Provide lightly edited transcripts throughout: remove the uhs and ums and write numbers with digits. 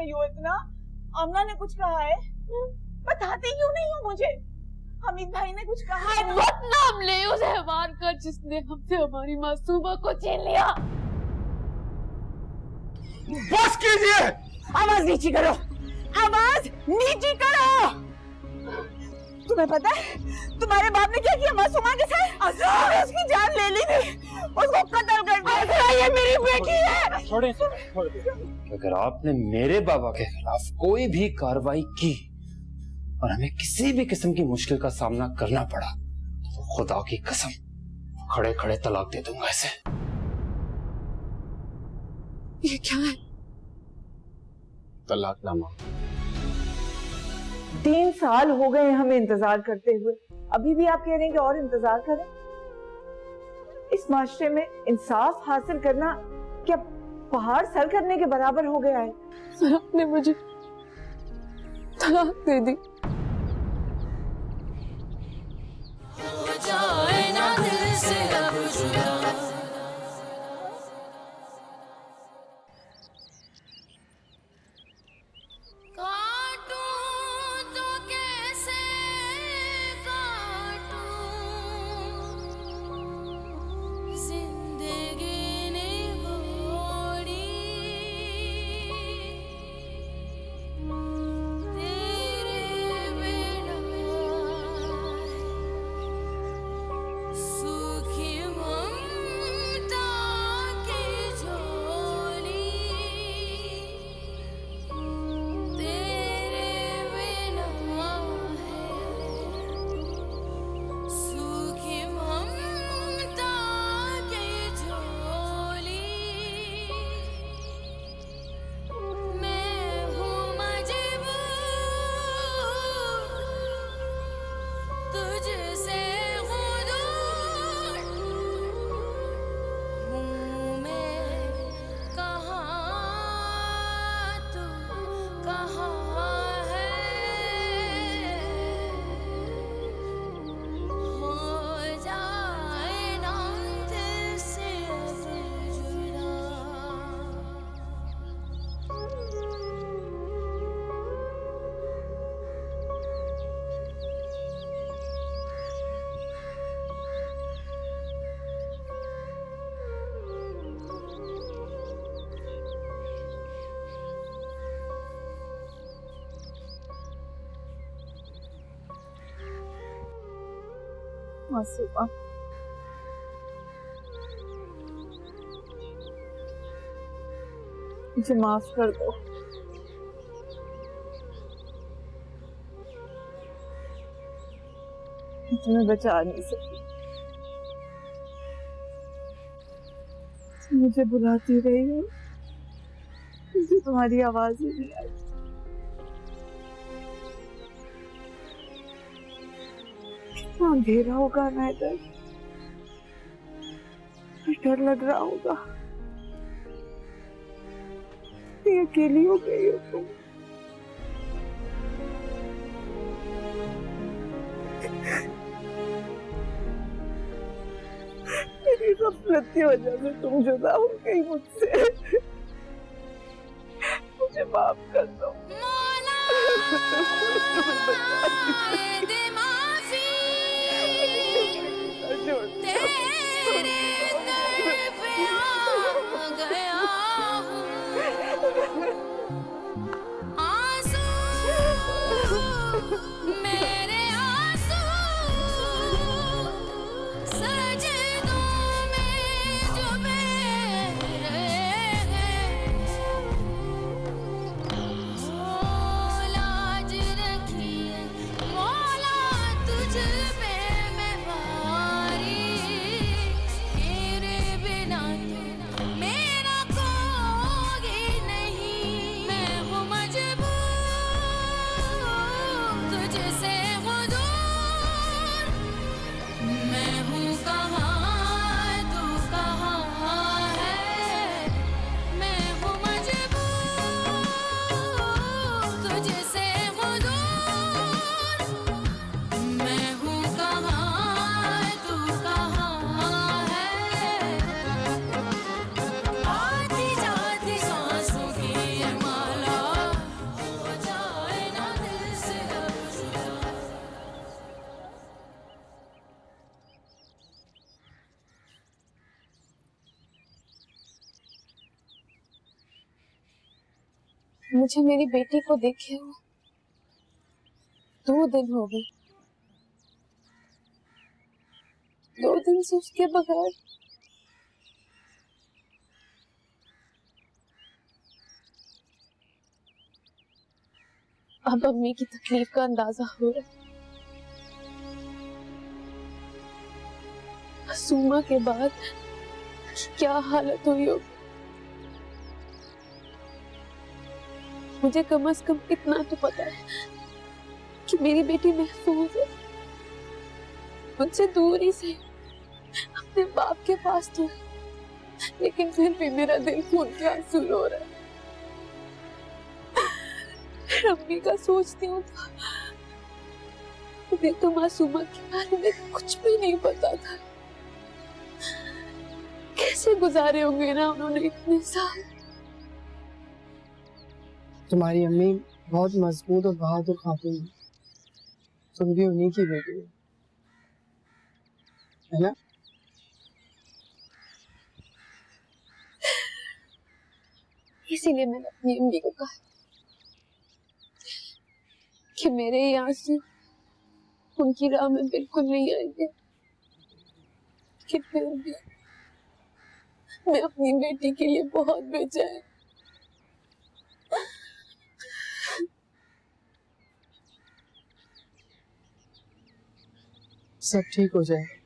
रही हो इतना? आमना ने कुछ कहा है? बताते क्यों नहीं हो मुझे? हमीद भाई ने कुछ कहा है? बदनाम ले उस हैवान का जिसने हमसे हमारी मासूमा को छीन लिया। बस कीजिए, आवाज नीची करो, आवाज नीची करो। तुम्हें पता है तुम्हारे बाप ने क्या किया मासूमा के साथ? असरा उसकी जान ले ली थी, उसको कत्ल कर दिया। असरा ये मेरी बेटी है। छोड़े। अगर आपने मेरे बाबा के खिलाफ कोई भी कार्रवाई की और हमें किसी भी किस्म की मुश्किल का सामना करना पड़ा तो खुदा की कसम खड़े खड़े तलाक दे दूंगा इसे। ये क्या है? तलाकनामा। 3 साल हो गए हमें इंतजार करते हुए, अभी भी आप कह रहे हैं कि और इंतजार करें? इस माशरे में इंसाफ हासिल करना क्या पहाड़ सर करने के बराबर हो गया है? सर आपने मुझे तलाक दे दी। हो जाए ना दिल से अब जुदा। काटूं तो कैसे काटूं, जिंदगी निगोड़ी तेरे बिना सूखी ममता की झोली, तेरे बिना है सूखी ममता की झोली। मैं हूँ मजबूर तुझसे हूँ दूर, हूँ मैं कहाँ तू कहाँ है। हो जाए ना दिल से अब जुदा। मासूमा, मुझे माफ कर दो। मैं तुम्हें बचा नहीं सकी। तुम मुझे बुलाती रही हो, मुझे तुम्हारी आवाज ही नहीं आई। कितना अंधेरा होगा ना इधर, डर लग रहा होगा। इतनी अकेली हो गई हो तुम। मेरी गफलत की वजह से तुम जुदा हो गई मुझसे। मुझे माफ कर दो। दे माफी तेरे दर पे आ गया हूँ, आंसू मेरे आंसू सजदों में जो बह रहे हैं। हो लाज रखिए मौला मुझे मेरी बेटी को देखे हुए 2 दिन हो गए। 2 दिन से उसके बगैर अब अम्मी की तकलीफ का अंदाजा हो रहा है। मासूमा के बाद क्या हालत हुई होगी। मुझे कम से कम इतना तो पता है कि मेरी बेटी महफूज है, मुझसे दूर ही से अपने बाप के पास तो, लेकिन फिर भी मेरा दिल खून के आंसू रो रहा है। अम्मी का सोचती हूँ तो मुझे तो मासूमा के बारे में कुछ भी नहीं पता था। कैसे गुजारे होंगे ना उन्होंने इतने साल। तुम्हारी अम्मी बहुत मजबूत और बहादुर खातून है, तुम भी उन्हीं की बेटी हो, है ना? इसीलिए मैंने अपनी अम्मी को कहा कि मेरे ये आंसू उनकी राह में बिल्कुल नहीं आएंगे, कि फिर भी मैं अपनी बेटी के लिए बहुत बेचैन। सब ठीक हो जाएगा।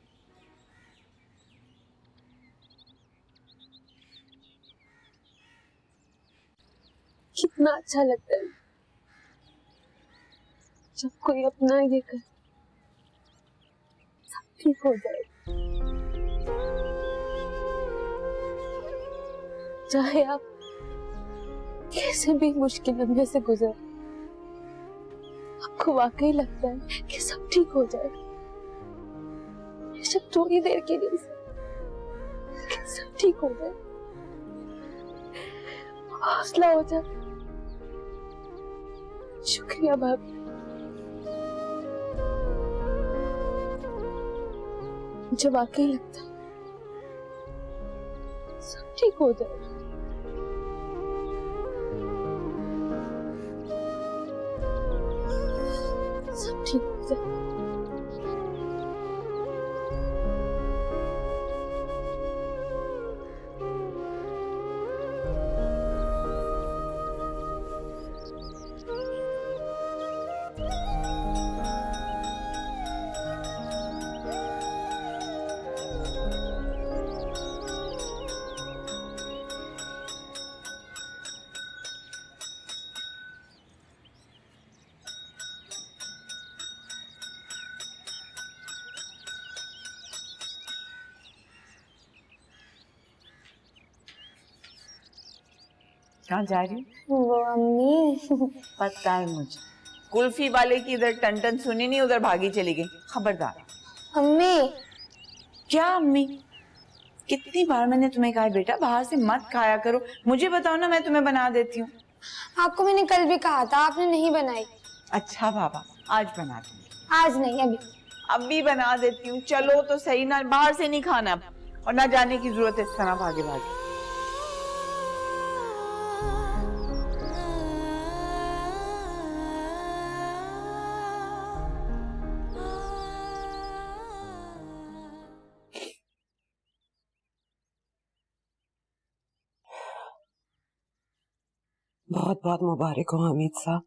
कितना अच्छा लगता है जब कोई अपना ये कर, सब ठीक हो जाए। चाहे आप कैसे भी मुश्किल लम्हे से गुजर, आपको वाकई लगता है कि सब ठीक हो जाएगा। सिर्फ थोड़ी देर के लिए कि सब ठीक हो जाए, हौसला हो जाए। शुक्रिया भाभी, मुझे वाकई लगता है सब ठीक हो जाए। सब ठीक हो जाए। कहाँ जा रही हूँ? वो अम्मी पता है मुझे, कुल्फी वाले की इधर टन टन सुनी नहीं, उधर भागी चली गई। खबरदार। अम्मी क्या अम्मी? कितनी बार मैंने तुम्हें कहा है बेटा बाहर से मत खाया करो, मुझे बताओ ना, मैं तुम्हें बना देती हूँ। आपको मैंने कल भी कहा था, आपने नहीं बनाई। अच्छा बाबा, आज बना दूंगी। आज नहीं, अभी। अभी बना देती हूँ, चलो तो सही ना, बाहर से नहीं खाना अब, और ना जाने की जरूरत है इस तरह भागे भागे। बहुत बहुत मुबारक हो हामिद साहब,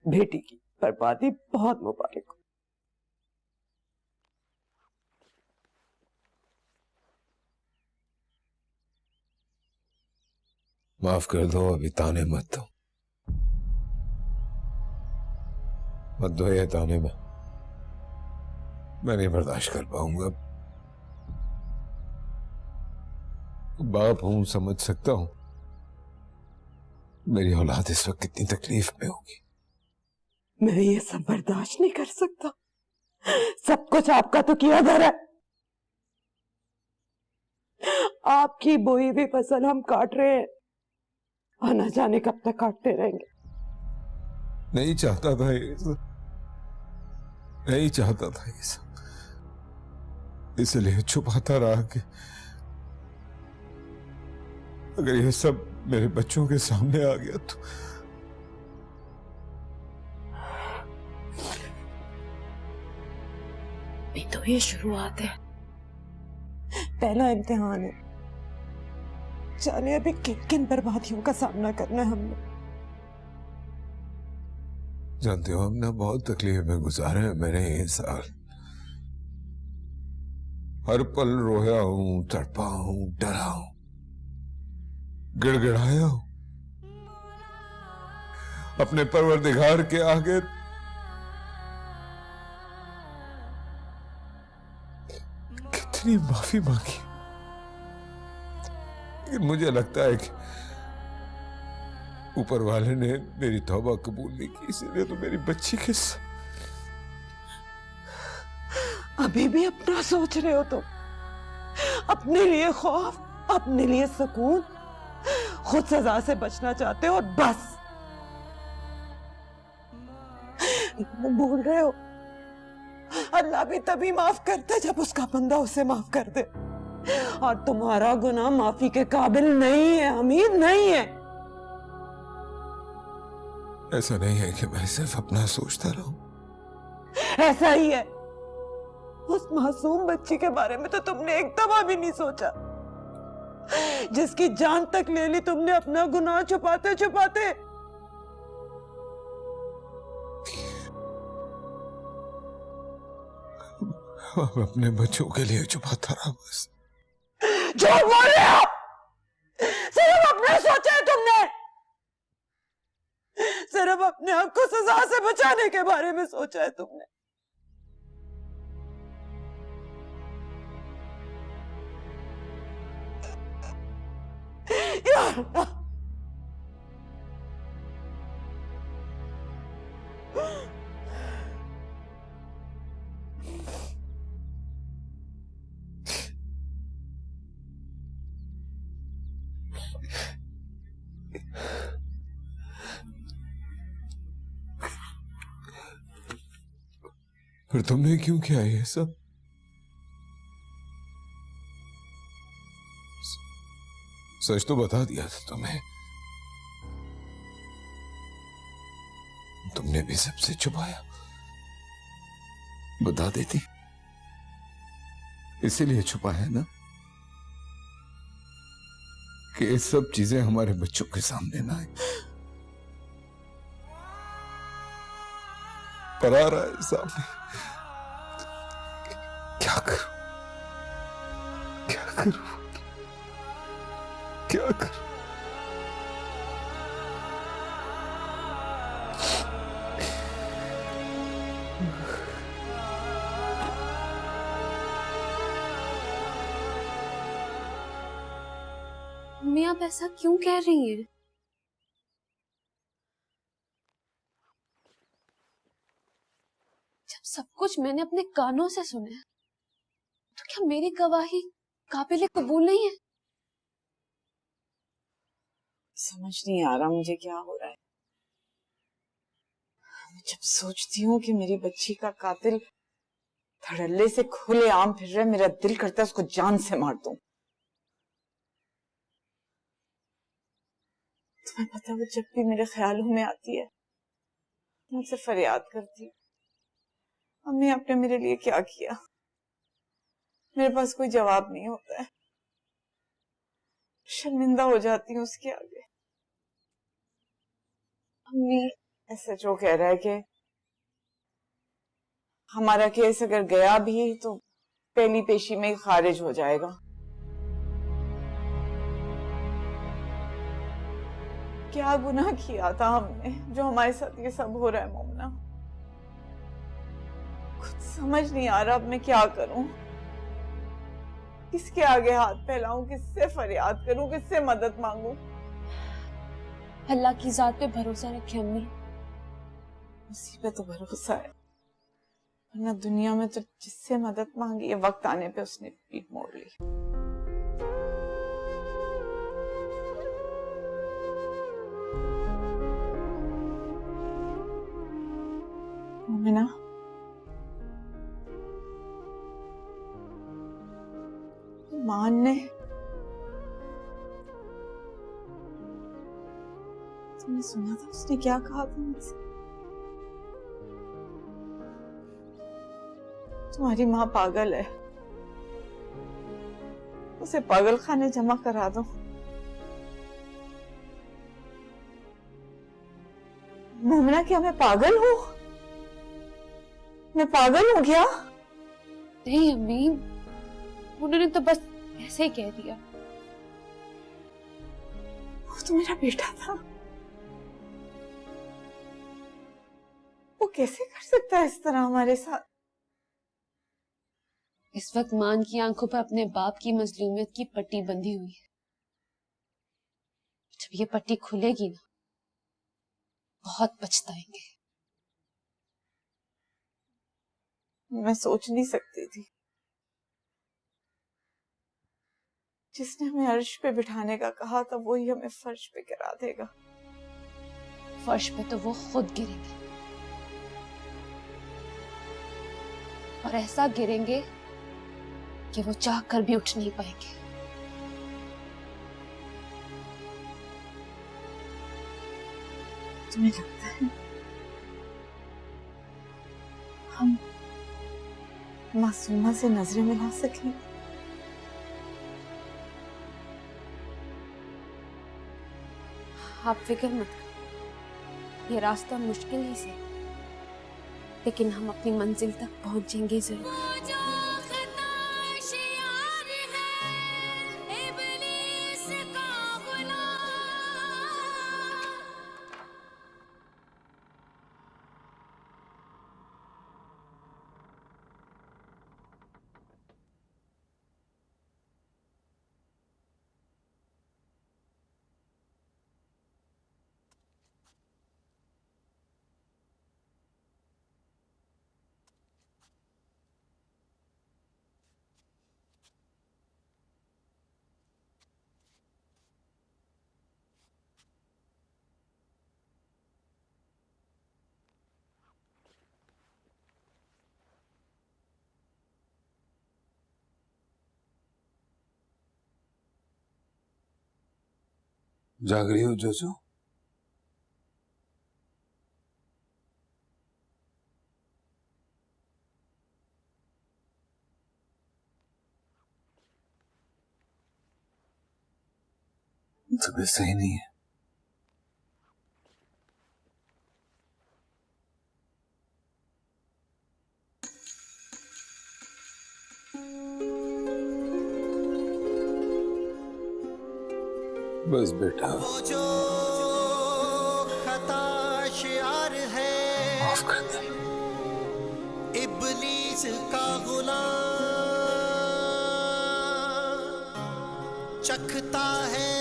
बेटी की बर्बादी बहुत मुबारक हो। माफ कर दो, अभी ताने मत दो, मत दो ये ताने में, मैं नहीं बर्दाश्त कर पाऊंगा। बाप हूं, समझ सकता हूं मेरी औलाद इस वक्त कितनी तकलीफ में होगी। मैं ये सब बर्दाश्त नहीं कर सकता, सब कुछ आपका तो किया धरा है। आपकी बोई हुई फसल हम काट रहे हैं और न जाने कब तक काटते रहेंगे। नहीं चाहता था ये सब, नहीं चाहता था ये सब, इसलिए छुपाता रहा कि अगर ये सब मेरे बच्चों के सामने आ गया तो तो ये शुरुआत है, पहला इम्तिहान है। जाने अभी किन किन बर्बादियों का सामना करना है हमने। जानते हो, हमने बहुत तकलीफ में गुजारे हैं मैंने ये साल। हर पल रोया हूं, तड़पा हूं, डरा हूं, गिड़गिड़ाया हूं। अपने परवरदिगार के आगे कितनी माफी मांगी, लेकिन मुझे लगता है कि ऊपर वाले ने मेरी तौबा कबूल नहीं की, इसीलिए तो मेरी बच्ची के अभी भी अपना सोच रहे हो तुम? अपने लिए खौफ, अपने लिए सुकून, खुद सजा से बचना चाहते हो और बस। भूल रहे हो अल्लाह भी तभी माफ करता है जब उसका बंदा उसे माफ कर दे। और तुम्हारा गुनाह माफी के काबिल नहीं है अमीर, नहीं है। ऐसा नहीं है कि मैं सिर्फ अपना सोचता रहूं। ऐसा ही है। उस मासूम बच्ची के बारे में तो तुमने एक दफा भी नहीं सोचा, जिसकी जान तक ले ली तुमने अपना गुनाह छुपाते छुपाते। अब अपने बच्चों के लिए छुपाता रहा बस। झूठ बोल रहे हो, सिर्फ अपने सोचा है तुमने, सिर्फ अपने आप को सजा से बचाने के बारे में सोचा है तुमने। यार फिर तुमने क्यों किया ये सब? सच तो बता दिया था तुम्हें, तुमने भी सबसे छुपाया। बता देती, इसीलिए छुपाया ना कि ये सब चीजें हमारे बच्चों के सामने ना आए। पर आ रहा है सामने, क्या करूं, क्या करूं, क्या करूं? मम्मी आप ऐसा क्यों कह रही हैं? जब सब कुछ मैंने अपने कानों से सुना है, तो क्या मेरी गवाही काबिल कबूल नहीं है? समझ नहीं आ रहा मुझे क्या हो रहा है। मैं जब सोचती हूँ कि मेरी बच्ची का कातिल धड़ल्ले से खुले आम फिर रहा है, मेरा दिल करता है उसको जान से मार दूं। तुम्हें पता है, वो जब भी मेरे ख्यालों में आती है मुझसे फरियाद करती है, अम्मी आपने मेरे लिए क्या किया। मेरे पास कोई जवाब नहीं होता है, शर्मिंदा हो जाती हूँ उसके आगे। अम्मी SHO कह रहा है कि हमारा केस अगर गया भी तो पहली पेशी में ही खारिज हो जाएगा। क्या गुनाह किया था हमने जो हमारे साथ ये सब हो रहा है मोमना? कुछ समझ नहीं आ रहा अब मैं क्या करूं, किसके आगे हाथ फैलाऊं, किससे फरियाद करूं, किससे मदद मांगूं। अल्लाह की जात पे भरोसा रखे अम्मी। उसी पे तो भरोसा है, वरना दुनिया में तो जिससे मदद मांगी ये वक्त आने पे उसने पीठ मोड़ ली। मोमिना, मान ने तुमने सुना था उसने क्या कहा था मुझसे? तुम्हारी माँ पागल है, उसे पागल खाने जमा करा दो। मोमिना, क्या मैं पागल हूँ? मैं पागल हूँ क्या? नहीं अम्मी, उन्होंने तो बस ऐसे ही कह दिया। वो तो मेरा बेटा था, वो कैसे कर सकता है इस तरह हमारे साथ? इस वक्त मान की आंखों पर अपने बाप की मजलूमियत की पट्टी बंधी हुई है। जब ये पट्टी खुलेगी ना, बहुत पछताएंगे। मैं सोच नहीं सकती थी। जिसने हमें अर्श पे बिठाने का कहा था वही हमें फर्श पे गिरा देगा। फर्श पे तो वो खुद गिरेंगे, और ऐसा गिरेंगे कि वो चाह कर भी उठ नहीं पाएंगे। तुम्हें लगता है हम मासूमा से नजरें मिला सकें? आप फिक्र मत करो, ये रास्ता मुश्किल ही से, लेकिन हम अपनी मंजिल तक पहुंचेंगे जरूर। जो खता शियार है इब्लीस का गुलाम। जाग रही हो जोजो? तबीयत सही नहीं है। बस बेटा, वो जो खता शियार है माफ कर दे। इब्लीस का गुलाम, चखता है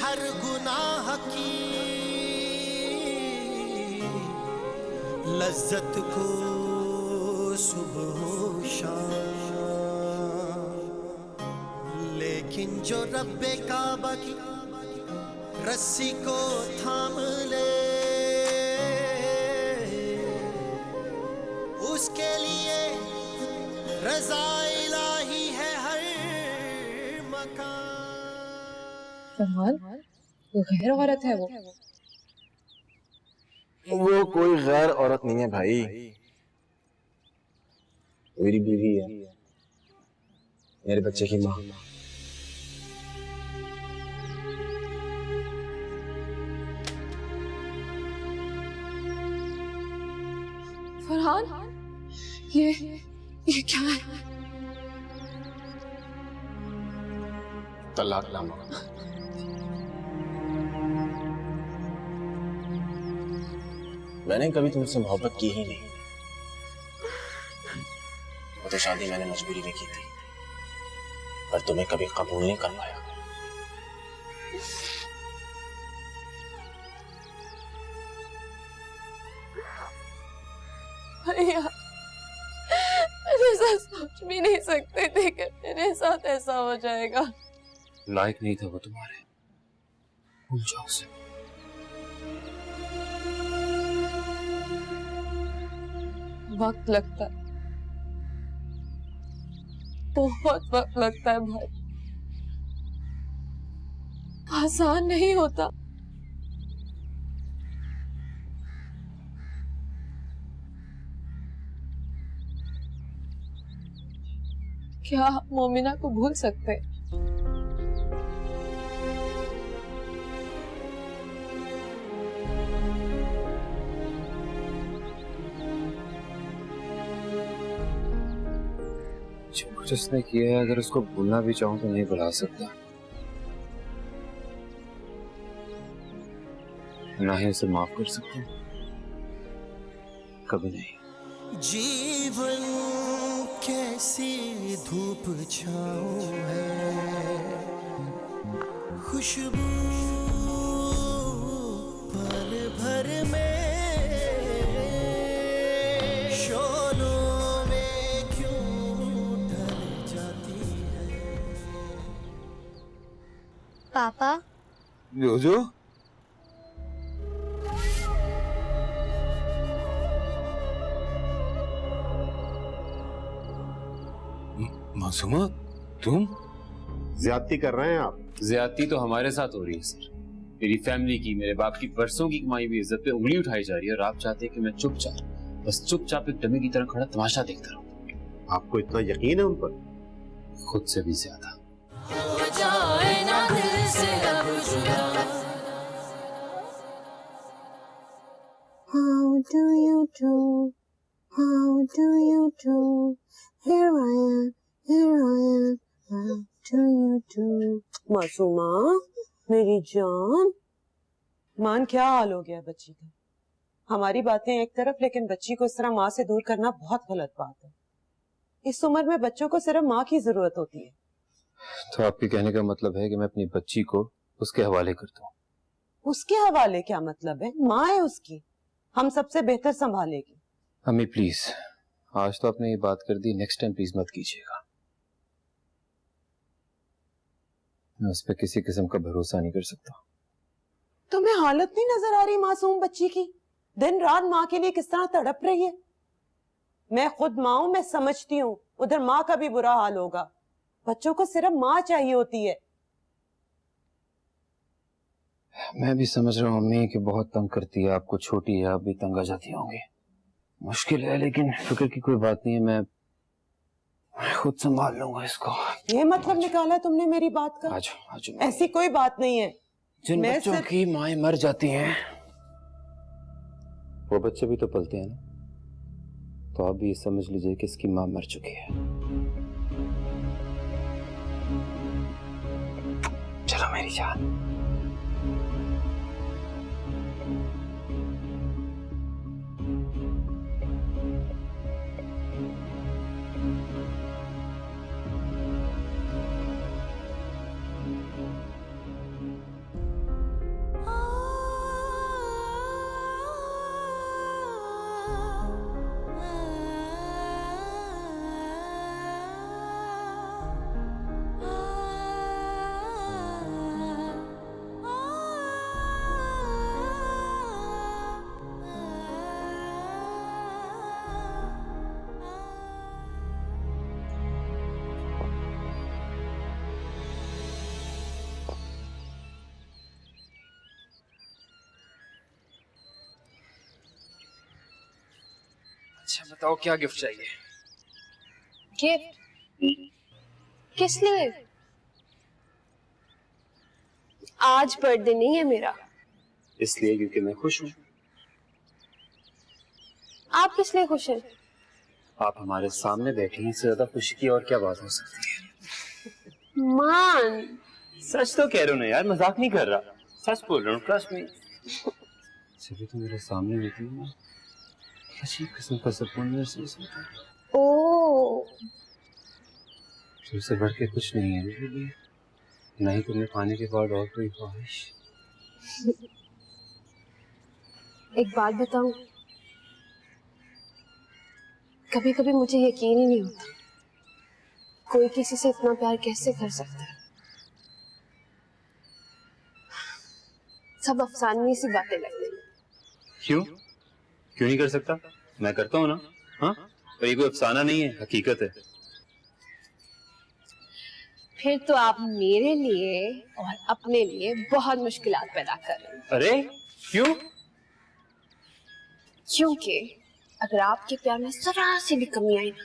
हर गुनाह की लज्जत को सुबह शाम। लेकिन जो रब्बे काबा की रस्सी को थाम ले, उसके लिए रज़ा इलाही है हर मकान। फरमान, वो गैर औरत है वो। वो कोई गैर औरत नहीं है भाई, मेरी बीवी है, मेरे बच्चे की माँ। फरहान, ये क्या है? तलाकनामा। मैंने कभी तुमसे मोहब्बत की ही नहीं, वो तो शादी मैंने मजबूरी में की थी, पर तुम्हें कभी कबूल नहीं कर पाया। भैया, मैंने ऐसा सोच भी नहीं सकते थे कि मेरे साथ ऐसा हो जाएगा। लायक नहीं था वो तुम्हारे, भूल जाओ उसे। वक्त लगता है, बहुत वक्त लगता है भाई, आसान नहीं होता। क्या आप मोमिना को भूल सकते हैं? जो कुछ उसने किया है, अगर उसको भूलना भी चाहूं तो नहीं भुला सकता, ना ही उसे माफ कर सकता हूं, कभी नहीं। जीवन कैसी धूप छाँव है, खुशबू पल भर में, शोलों में क्यों ढल जाती है। पापा जोजो, मासूमा, तुम ज्यादती कर रहे हैं आप। ज्यादती तो हमारे साथ हो रही है सर। मेरी फैमिली की, मेरे बाप की बरसों की कमाई हुई इज्जत पे उंगली उठाई जा रही है और आप चाहते हैं कि मैं चुपचाप एक डमी की तरह खड़ा तमाशा देखता रहूं। आपको इतना यकीन है उन पर? खुद से भी ज्यादा। हो जाए ना दिल से अब जुदा। How do you do? How do you do? Here I am, here I am. How do you do? Masuma, मेरी जान, मान क्या हाल हो गया बच्ची का? हमारी बातें एक तरफ, लेकिन बच्ची को इस तरह माँ से दूर करना बहुत गलत बात है। इस उम्र में बच्चों को सिर्फ माँ की जरूरत होती है। तो आपके कहने का मतलब है कि मैं अपनी बच्ची को उसके हवाले करता हूँ? उसके हवाले क्या मतलब है? माँ है उसकी, हम सबसे बेहतर संभालेगी। अम्मी प्लीज, आज तो आपने ये बात कर दी, नेक्स्ट टाइम प्लीज मत कीजिएगा। मैं उस पर किसी किस्म का भरोसा नहीं कर सकता। तुम्हें हालत नहीं नजर आ रही मासूम बच्ची की? दिन रात माँ के लिए किस तरह तड़प रही है। मैं खुद माँ हूं, मैं समझती हूँ उधर माँ का भी बुरा हाल होगा। बच्चों को सिर्फ माँ चाहिए होती है। मैं भी समझ रहा हूँ अम्मी कि बहुत तंग करती है आपको, छोटी है, आप भी तंग आ जाती होंगी। मुश्किल है, लेकिन फिक्र की कोई बात नहीं है, मैं खुद संभाल लूंगा इसको। ये मतलब निकाला तुमने मेरी बात का? आज ऐसी कोई बात नहीं है। जिन बच्चों की माएं मर जाती हैं वो बच्चे भी तो पलते हैं ना, तो आप भी ये समझ लीजिए कि इसकी मां मर चुकी है। चलो मेरी जान। अच्छा बताओ, क्या गिफ्ट चाहिए? गिफ्ट? किस लिए? आज बर्थडे नहीं है मेरा। इसलिए क्योंकि मैं खुश हूँ। आप किस लिए खुश हैं? आप हमारे सामने बैठी हैं, इससे ज्यादा खुशी की और क्या बात हो सकती है? मान, सच तो कह रहा हूँ ना यार, मजाक नहीं कर रहा, सच बोल रहा हूँ, ट्रस्ट मी। जब तो मेरे सामने बैठी हूँ, अजीब किस्म का सुकून महसूस होता है। ओह, तुमसे बढ़ के कुछ नहीं है मेरे लिए, नहीं तुम्हें पाने के बाद और कोई ख्वाहिश। एक बात बताऊं, कभी कभी मुझे यकीन ही नहीं होता कोई किसी से इतना प्यार कैसे कर सकता है। सब अफसानी सी बातें लगती हैं। क्यों नहीं कर सकता? मैं करता हूँ ना। हाँ, पर ये कोई अफसाना नहीं है, हकीकत है। फिर तो आप मेरे लिए और अपने लिए बहुत मुश्किलात पैदा कर रहे हैं। अरे क्यों? क्योंकि अगर आपके प्यार में जरा सी भी कमी आई ना,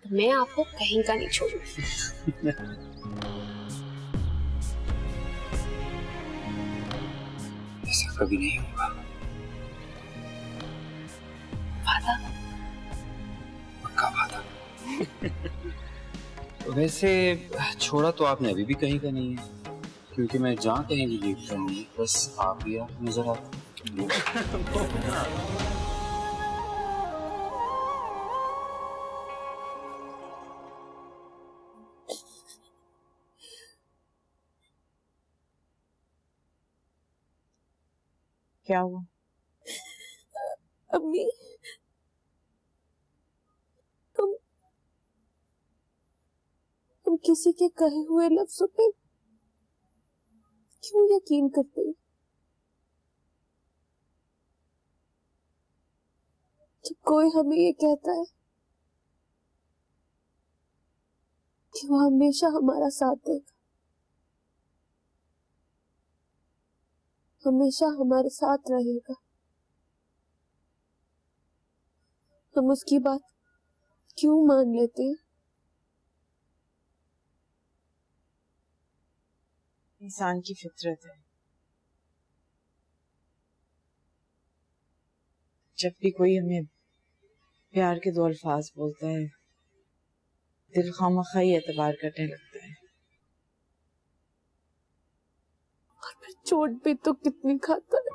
तो मैं आपको कहीं का नहीं छोड़ूंगी। ऐसा कभी नहीं होगा। वादा? पक्का वादा। वैसे छोड़ा तो आपने अभी भी कहीं का नहीं है, क्योंकि मैं जहाँ कहीं भी देखता हूँ बस आप ही आप नजर आते हैं। क्या हुआ? अम्मी, तुम किसी के कहे हुए लफ्जों पे क्यों यकीन करते हो? जब कोई हमें ये कहता है कि वो हमेशा हमारा साथ देगा, हमेशा हमारे साथ रहेगा, हम उसकी बात क्यों मान लेते हैं? इंसान की फितरत है, जब भी कोई हमें प्यार के दो अल्फाज बोलता है दिल खामखा ही एतबार करने लगता है। और फिर चोट भी तो कितनी खाता है।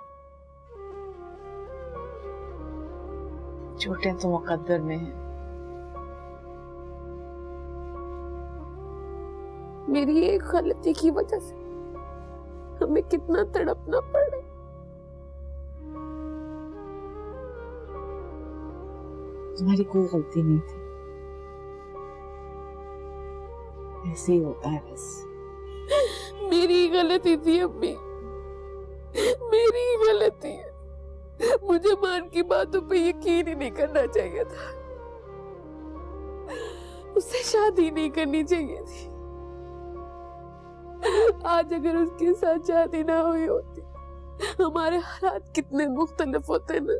चोटें तो मुकद्दर में है। मेरी एक गलती की वजह से हमें कितना तड़पना पड़ा। तुम्हारी कोई गलती नहीं थी, ऐसे ही होता है बस। मेरी गलती थी अम्मी, मेरी गलती है। मुझे मान की बातों पे यकीन ही नहीं करना चाहिए था, उससे शादी नहीं करनी चाहिए थी। आज अगर उसके साथ शादी ना हुई होती, हमारे हालात कितने मुख्तलिफ होते ना।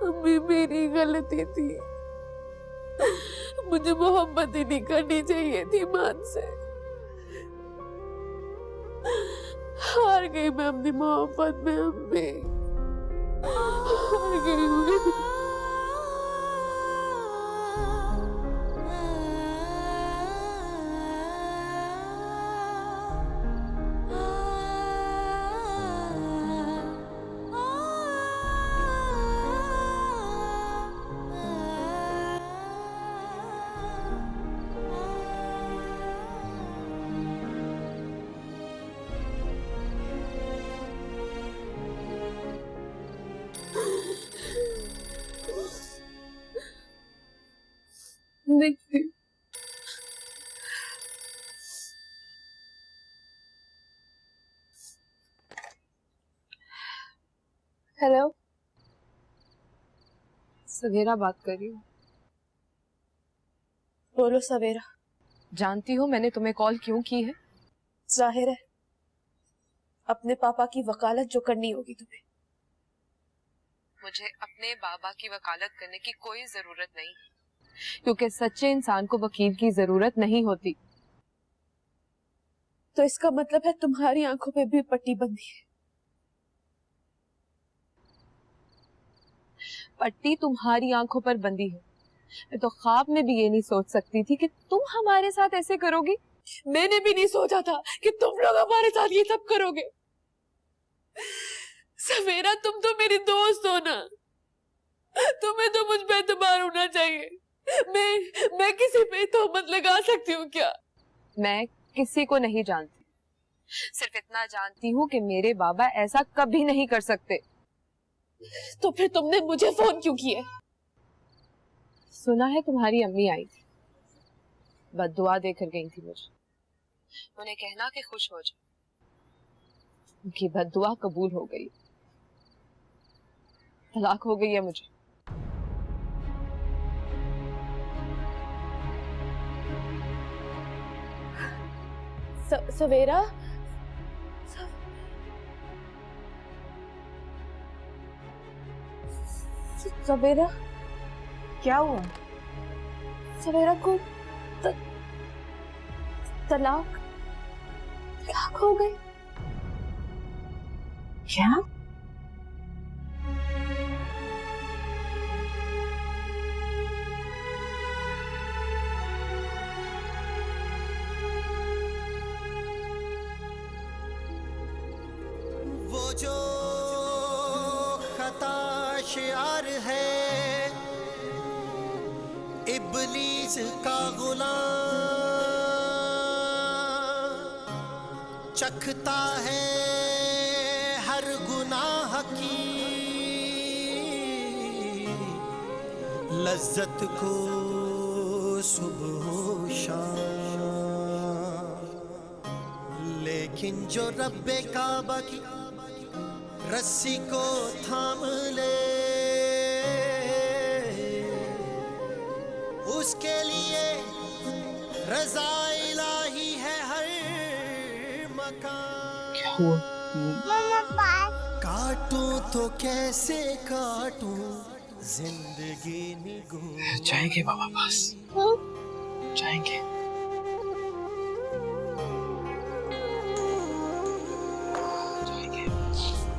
अम्मी, मेरी गलती थी, मुझे मोहब्बत ही नहीं करनी चाहिए थी मान से। हार गई मैं अपनी मोहब्बत में अम्मी, हार गई मैं। देखती हेलो, सवेरा बात कर रही हूँ। बोलो सवेरा। जानती हो मैंने तुम्हें कॉल क्यों की है? जाहिर है अपने पापा की वकालत जो करनी होगी तुम्हें। मुझे अपने बाबा की वकालत करने की कोई जरूरत नहीं, क्योंकि सच्चे इंसान को वकील की जरूरत नहीं होती। तो इसका मतलब है तुम्हारी आंखों पे भी पट्टी बंधी है। पट्टी तुम्हारी आंखों पर बंदी है। मैं तो ख्वाब में भी ये नहीं सोच सकती थी कि तुम हमारे साथ ऐसे करोगी। मैंने भी नहीं सोचा था कि तुम लोग हमारे साथ ये सब करोगे। सवेरा, तुम तो मेरी दोस्त हो ना, तुम्हें तो मुझ पे एतबार होना चाहिए। मैं किसी पे तोहमत लगा सकती हूँ क्या? मैं किसी को नहीं जानती, सिर्फ इतना जानती हूँ कि मेरे बाबा ऐसा कभी नहीं कर सकते। तो फिर तुमने मुझे फोन क्यों किया? सुना है तुम्हारी अम्मी आई थी, बद्दुआ देकर गई थी मुझे। उन्हें कहना कि खुश हो जाए, उनकी बद्दुआ कबूल हो गई, तलाक हो गई है मुझे। सवेरा, सवेरा, क्या हुआ? सवेरा को तलाक हो गई। क्या? वो जो खता शियार है इब्लीस का गुलाम, चखता है हर गुनाह की लज्जत को सुबह शाम, लेकिन जो रब्बे काबा की रस्सी को थाम ले उसके लिए रज़ा इलाही है हर मकान। काटूं तो कैसे काटूं जिंदगी निगो। जाएंगे बाबा पास, जाएंगे।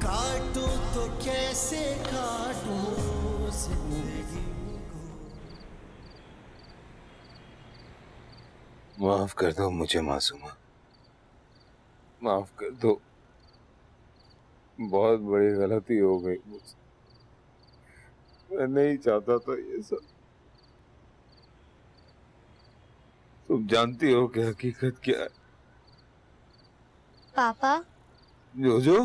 काटूं तो कैसे काटूं जिंदगी को। माफ कर दो मुझे मासूमा, माफ कर दो। बहुत बड़ी गलती हो गई मुझसे। मैं नहीं चाहता था ये सब। तुम जानती हो कि हकीकत क्या है। पापा जोजो,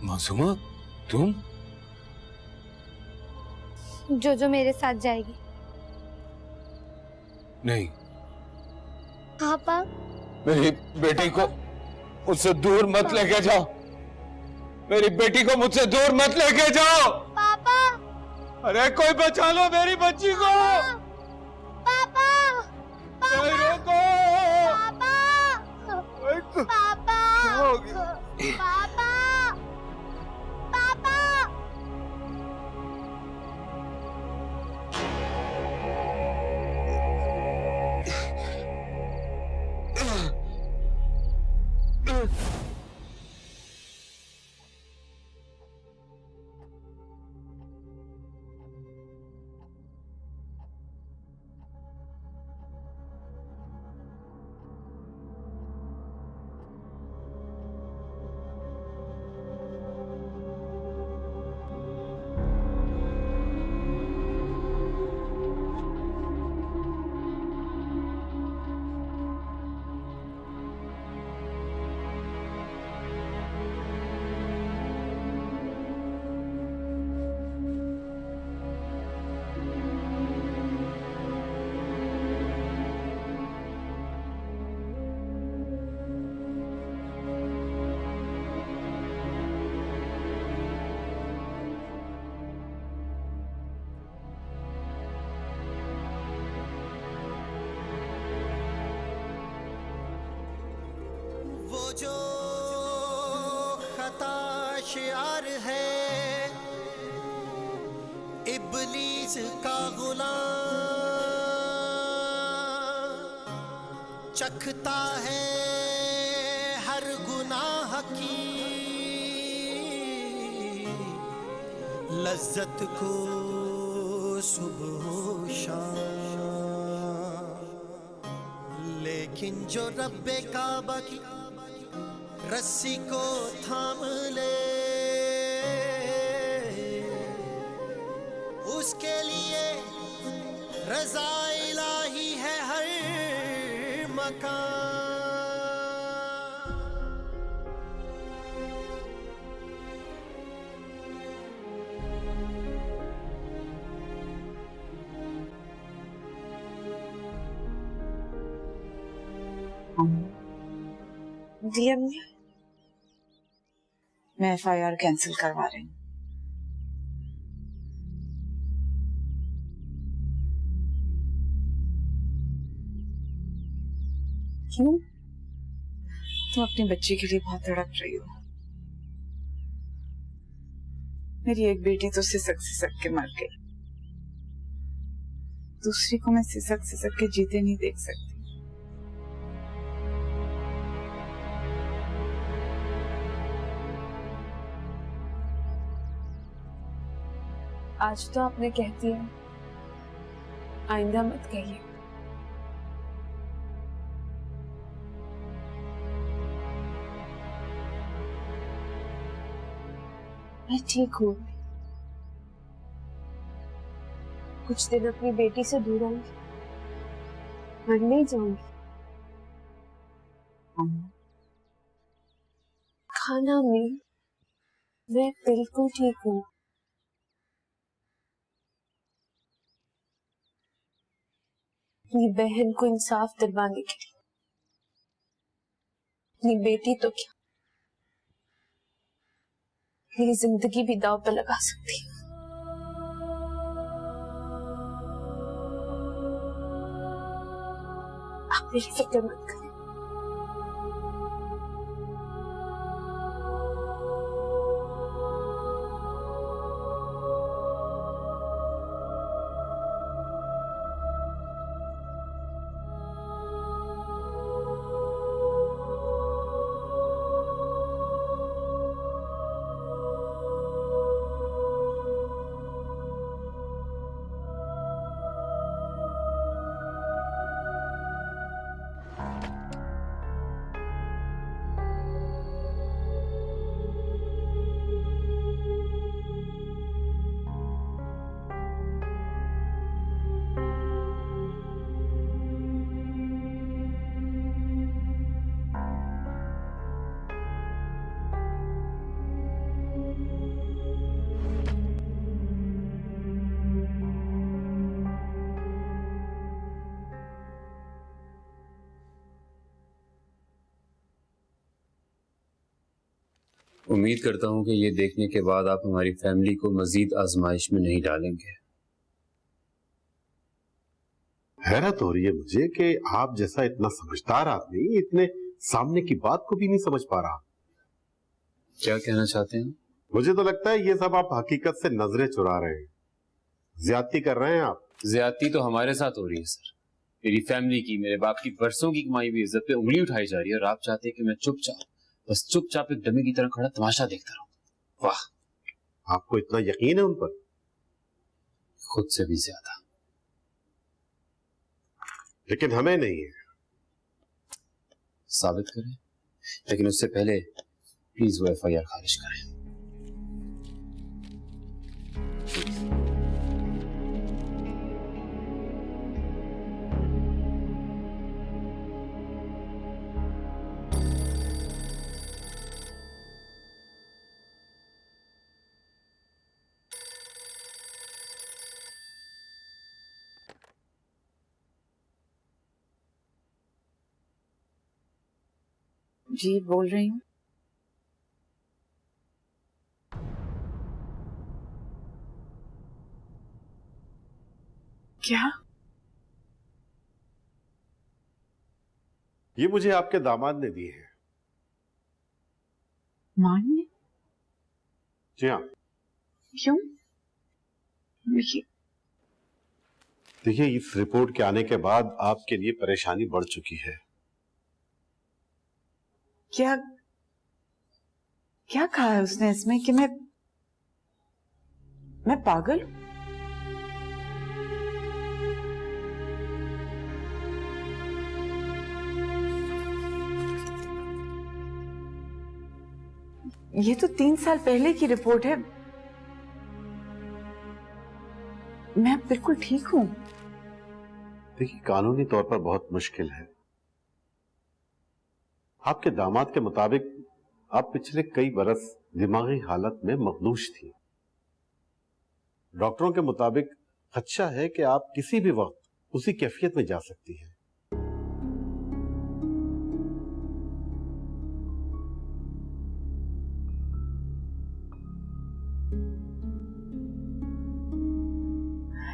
मासूमा तुम? जो मेरे साथ जाएगी। नहीं, पापा मेरी बेटी को मुझसे दूर मत लेके जाओ। मेरी बेटी को मुझसे दूर मत लेके जाओ। पापा अरे कोई बचा लो मेरी बच्ची को। पापा नहीं, रोको। पापा क्या हो गया? पापा पापा जो खता शियार है इब्लीस का गुलाम, चखता है हर गुनाह की लज्जत को सुबह शाम, लेकिन जो रब्बे काबा की रस्सी को थाम ले उसके लिए रज़ा इलाही है हर मकान। डीएम ने मैं एफआईआर कैंसिल करवा रही हूँ। क्यों? तुम अपनी बच्ची के लिए बहुत तड़प रही हो। मेरी एक बेटी तो सिसक सिसक के मर गई, दूसरी को मैं सिसक सिसक के जीते नहीं देख सकती। आज तो आपने कह दिया, आइंदा मत कहिए। मैं ठीक हूँ। कुछ दिन अपनी बेटी से दूर रहूंगी, मर नहीं जाऊंगी। खाना में मैं बिल्कुल ठीक हूँ। अपनी बहन को इंसाफ दिलवाने के लिए, अपनी बेटी तो क्या, मेरी जिंदगी भी दांव पर लगा सकती है। आप मेरी फिक्र मत करें। उम्मीद करता हूं कि ये देखने के बाद आप हमारी फैमिली को मजीद आजमाइश में नहीं डालेंगे। हैरत हो रही है मुझे कि आप जैसा इतना समझदार आदमी इतने सामने की बात को भी नहीं समझ पा रहा। क्या कहना चाहते हैं? मुझे तो लगता है ये सब आप हकीकत से नजरें चुरा रहे हैं, ज्यादती कर रहे हैं आप। ज्यादती तो हमारे साथ हो रही है सर। मेरी फैमिली की, मेरे बाप की बरसों की कमाई हुई इज्जत पे उंगली उठाई जा रही है और आप चाहते हैं कि मैं चुपचाप एक डमी की तरह खड़ा तमाशा देखता रहूं। वाह, आपको इतना यकीन है उन पर? खुद से भी ज्यादा। लेकिन हमें नहीं है। साबित करें, लेकिन उससे पहले प्लीज वो FIR खारिज करें। जी बोल रही हूँ। क्या? ये मुझे आपके दामाद ने दी है। मान ने? जी हाँ। क्यों? देखिए, इस रिपोर्ट के आने के बाद आपके लिए परेशानी बढ़ चुकी है। क्या क्या कहा है उसने इसमें कि मैं पागल हूं? ये तो 3 साल पहले की रिपोर्ट है। मैं बिल्कुल ठीक हूं। देखिए, कानूनी तौर पर बहुत मुश्किल है। आपके दामाद के मुताबिक आप पिछले कई बरस दिमागी हालत में मखदूश थी। डॉक्टरों के मुताबिक खदशा है कि आप किसी भी वक्त उसी कैफियत में जा सकती हैं।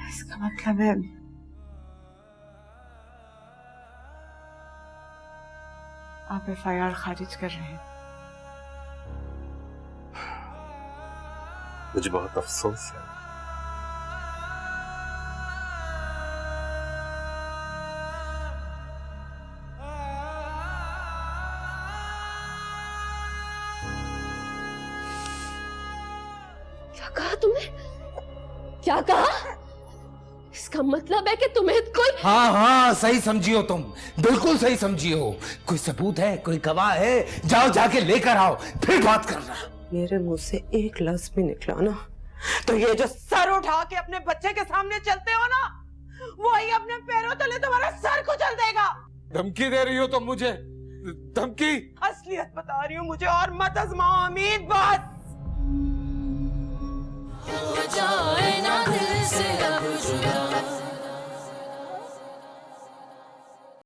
इसका मतलब है आप FIR खारिज कर रहे हैं। मुझे बहुत अफसोस है। क्या कहा तुमने? क्या कहा? इसका मतलब है कि तुम्हें कोई... हाँ हाँ, सही समझी हो तुम, बिल्कुल सही समझी हो। कोई सबूत है, कोई गवाह है? जाओ जाके लेकर आओ, फिर बात करना। मेरे मुंह से एक लफ्ज भी निकला ना, तो ये जो सर उठा के अपने बच्चे के सामने चलते हो ना, वही अपने पैरों तले तुम्हारा सर कुचल देगा। धमकी दे रही हो तुम मुझे? धमकी? असलियत बता रही हूँ मुझे, और मत आजमाओ अमीन, बस।